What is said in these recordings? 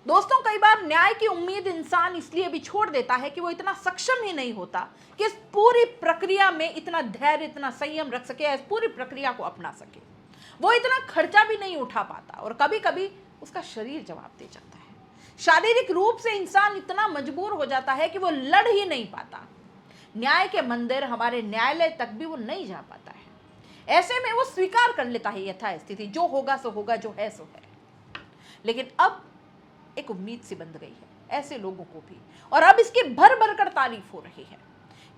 दोस्तों, कई बार न्याय की उम्मीद इंसान इसलिए भी छोड़ देता है कि वो इतना सक्षम ही नहीं होता कि इस पूरी प्रक्रिया में इतना धैर्य, इतना संयम रख सके, इस पूरी प्रक्रिया को अपना सके। वो इतना खर्चा भी नहीं उठा पाता और कभी कभी उसका शरीर जवाब दे जाता है। शारीरिक रूप से इंसान इतना मजबूर हो जाता है कि वो लड़ ही नहीं पाता। न्याय के मंदिर, हमारे न्यायालय तक भी वो नहीं जा पाता है। ऐसे में वो स्वीकार कर लेता है यथा स्थिति, जो होगा सो होगा, जो है सो है। लेकिन अब एक उम्मीद सी बंध गई है ऐसे लोगों को भी, और अब इसकी भर भर कर तारीफ हो रही है।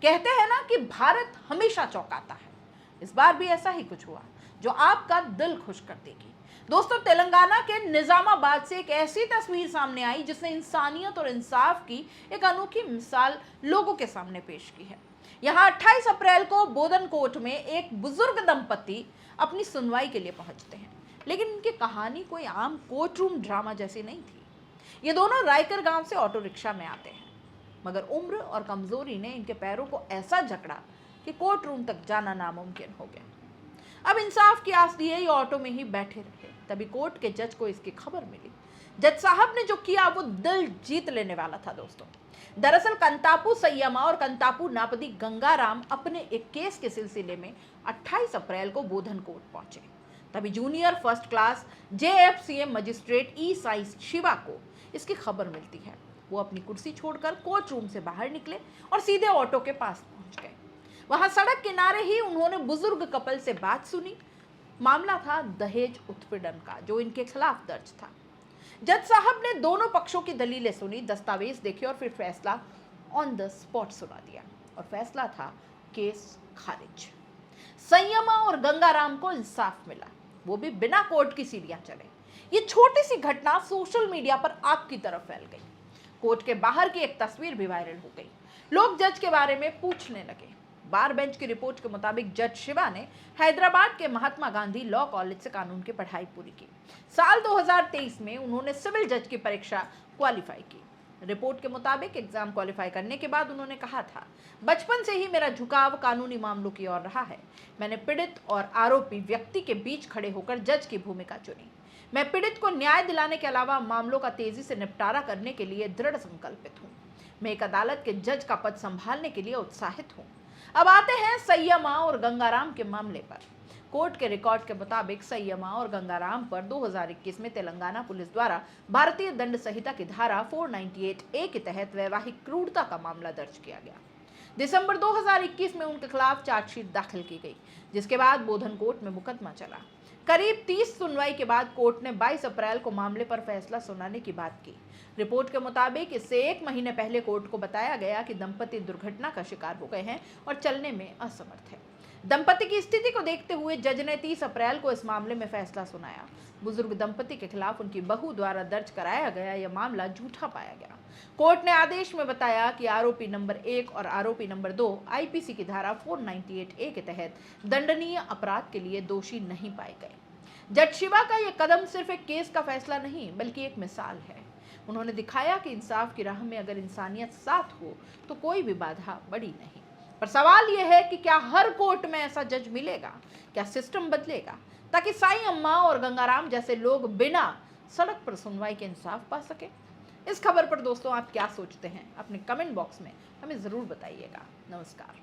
कहते हैं ना कि भारत हमेशा चौंकाता है, इस बार भी ऐसा ही कुछ हुआ जो आपका दिल खुश कर देगी। दोस्तों, तेलंगाना के निजामाबाद से एक ऐसी तस्वीर सामने आई जिसने इंसानियत और इंसाफ की एक अनोखी मिसाल लोगों के सामने पेश की है। यहाँ 28 अप्रैल को बोधन कोर्ट में एक बुजुर्ग दंपति अपनी सुनवाई के लिए पहुंचते हैं, लेकिन इनकी कहानी कोई आम कोर्ट रूम ड्रामा जैसी नहीं थी। ये दोनों रायकर गांव से ऑटो रिक्शा में आते हैं, मगर उम्र और कमजोरी ने इनके पैरों को ऐसा जकड़ा कि कोर्ट रूम तक जाना नामुमकिन हो गया। अब इंसाफ की आस लिए ये ऑटो में ही बैठे रहे। तभी कोर्ट के जज को इसकी खबर मिली। जज साहब ने जो किया वो दिल जीत लेने वाला था। दोस्तों, दरअसल कंतापू सैयमा और कंतापू नापदी गंगाराम अपने एक केस के सिलसिले में 28 अप्रैल को बोधन कोर्ट पहुंचे। तभी junior first class JFCM magistrate E Sai Shiva को इसकी खबर मिलती है। वो अपनी कुर्सी छोड़कर कोर्ट रूम से बाहर निकले और सीधे ऑटो के पास पहुंच गए। वहां सड़क किनारे ही उन्होंने बुजुर्ग कपल से बात सुनी। मामला था दहेज उत्पीड़न का, जो इनके खिलाफ दर्ज था। जज साहब ने दोनों पक्षों की दलीलें सुनी, दस्तावेज देखे और फिर फैसला ऑन द स्पॉट सुना दिया। और फैसला था केस खारिज। संयमा और गंगाराम को इंसाफ मिला, वो भी बिना कोर्ट की सीढ़ियां चढ़े। ये छोटी सी घटना सोशल मीडिया पर आग की तरफ फैल गई। कोर्ट के बाहर की एक तस्वीर भी वायरल हो गई। लोग जज के बारे में पूछने लगे। बार बेंच की रिपोर्ट के मुताबिक जज शिवा ने हैदराबाद के महात्मा गांधी लॉ कॉलेज से कानून की पढ़ाई पूरी की। साल 2023 में उन्होंने सिविल जज की परीक्षा क्वालिफाई की। रिपोर्ट के मुताबिक एग्जाम क्वालिफाई करने के बाद उन्होंने कहा था, बचपन से ही मेरा झुकाव कानूनी मामलों की ओर रहा है। मैंने पीड़ित और आरोपी व्यक्ति के बीच खड़े होकर जज की भूमिका चुनी। मैं पीड़ित को न्याय दिलाने के अलावा मामलों का तेजी से निपटारा करने के लिए दृढ़ संकल्पित हूँ। मैं एक अदालत के जज का पद संभालने के लिए उत्साहित हूँ। अब आते हैं संयमा और गंगाराम के मामले पर। कोर्ट के रिकॉर्ड के मुताबिक संयमा और गंगाराम पर 2021 में तेलंगाना पुलिस द्वारा भारतीय दंड संहिता की धारा 498A के तहत वैवाहिक क्रूरता का मामला दर्ज किया गया। दिसंबर 2021 में उनके खिलाफ चार्जशीट दाखिल की गई, जिसके बाद बोधन कोर्ट में मुकदमा चला। करीब 30 सुनवाई के बाद कोर्ट ने 22 अप्रैल को मामले पर फैसला सुनाने की बात की। रिपोर्ट के मुताबिक इससे 1 महीने पहले कोर्ट को बताया गया कि दंपति दुर्घटना का शिकार हो गए हैं और चलने में असमर्थ है। दंपति की स्थिति को देखते हुए जज ने 30 अप्रैल को इस मामले में फैसला सुनाया। बुजुर्ग दंपति के खिलाफ उनकी बहू द्वारा दर्ज कराया गया यह मामला झूठा पाया गया। कोर्ट ने आदेश में बताया कि आरोपी नंबर 1 और आरोपी नंबर 2 IPC की धारा 498A के तहत दंडनीय अपराध के लिए दोषी नहीं पाए गए। जज शिवा का यह कदम सिर्फ एक केस का फैसला नहीं, बल्कि एक मिसाल है। उन्होंने दिखाया कि इंसाफ की राह में अगर इंसानियत साथ हो तो कोई भी बाधा बड़ी नहीं। पर सवाल यह है कि क्या हर कोर्ट में ऐसा जज मिलेगा? क्या सिस्टम बदलेगा ताकि साईं अम्मा और गंगाराम जैसे लोग बिना सड़क पर सुनवाई के इंसाफ पा सके? इस खबर पर दोस्तों आप क्या सोचते हैं? अपने कमेंट बॉक्स में हमें जरूर बताइएगा। नमस्कार।